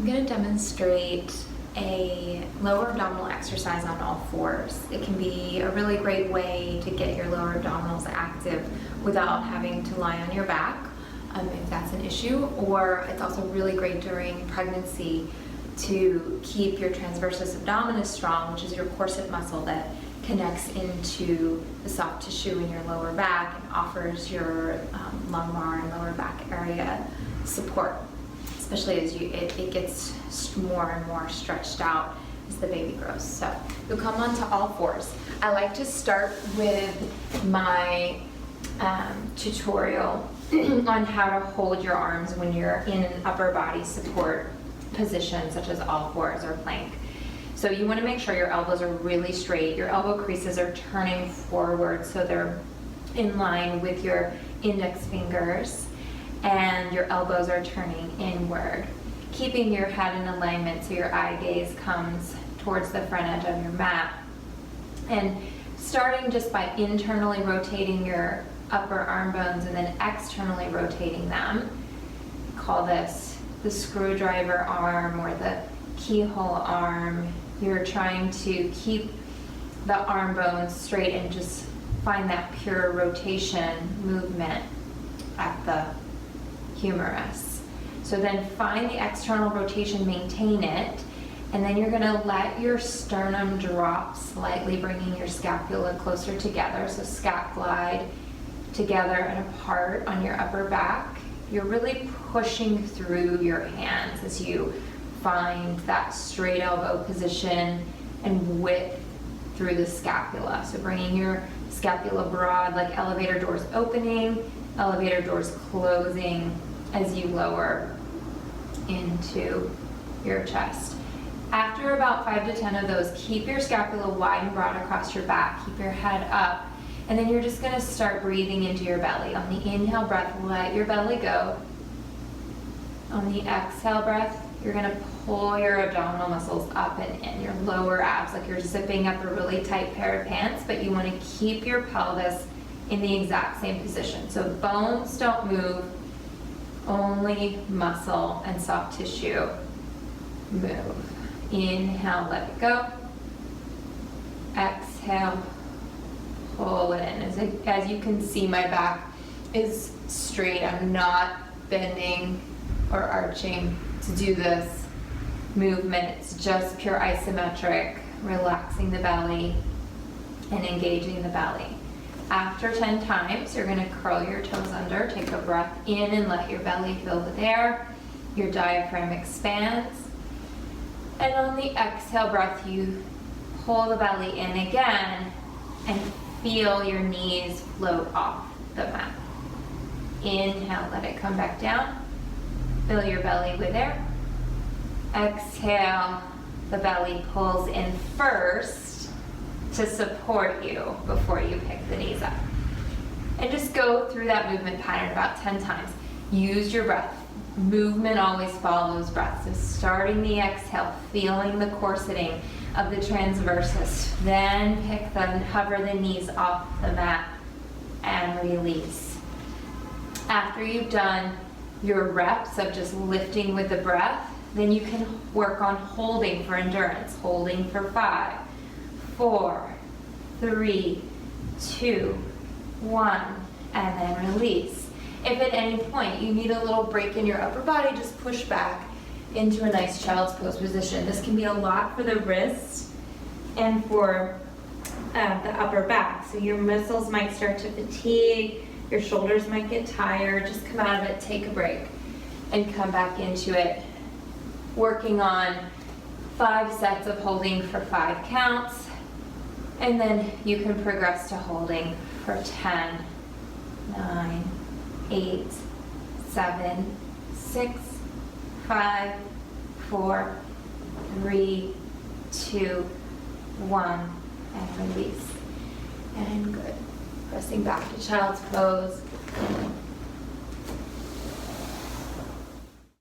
I'm going to demonstrate a lower abdominal exercise on all fours. It can be a really great way to get your lower abdominals active without having to lie on your back, if that's an issue, or it's also really great during pregnancy to keep your transversus abdominis strong, which is your corset muscle that connects into the soft tissue in your lower back and offers your lumbar and lower back area support, especially as it gets more and more stretched out as the baby grows. So you'll come onto all fours. I like to start with my tutorial on how to hold your arms when you're in an upper body support position, such as all fours or plank. So you want to make sure your elbows are really straight. Your elbow creases are turning forward so they're in line with your index fingers, and your elbows are turning inward, keeping your head in alignment so your eye gaze comes towards the front edge of your mat. And starting just by internally rotating your upper arm bones and then externally rotating them. Call this the screwdriver arm or the keyhole arm. You're trying to keep the arm bones straight and just find that pure rotation movement at the humerus. So then find the external rotation, maintain it, and then you're going to let your sternum drop slightly, bringing your scapula closer together. So scap glide together and apart on your upper back. You're really pushing through your hands as you find that straight elbow position and width through the scapula. So bringing your scapula broad, like elevator doors opening, elevator doors closing as you lower into your chest. After about 5 to 10 of those, keep your scapula wide and broad across your back. Keep your head up. And then you're just going to start breathing into your belly. On the inhale breath, let your belly go. On the exhale breath, you're going to pull your abdominal muscles up and in, your lower abs, like you're zipping up a really tight pair of pants, but you want to keep your pelvis in the exact same position. So bones don't move, only muscle and soft tissue move. Inhale, let it go. Exhale, pull it in. As you can see, my back is straight. I'm not bending or arching to do this movement. It's just pure isometric, relaxing the belly and engaging the belly. After 10 times, you're going to curl your toes under, take a breath in and let your belly fill with air. Your diaphragm expands. And on the exhale breath, you pull the belly in again and feel your knees float off the mat. Inhale, let it come back down. Fill your belly with air. Exhale, the belly pulls in first to support you before you pick the knees up. And just go through that movement pattern about 10 times. Use your breath. Movement always follows breath. So starting the exhale, feeling the corseting of the transversus, then hover the knees off the mat and release. After you've done your reps of just lifting with the breath, then you can work on holding for endurance. Holding for 5, 4, 3, 2, 1, and then release. If at any point you need a little break in your upper body, just push back into a nice child's pose position. This can be a lot for the wrists and for the upper back. So your muscles might start to fatigue, your shoulders might get tired. Just come out of it, take a break, and come back into it. Working on 5 sets of holding for 5 counts, and then you can progress to holding for 10, 9, 8, 7, 6, 5, 4, 3, 2, 1, and release. And good. Pressing back to child's pose.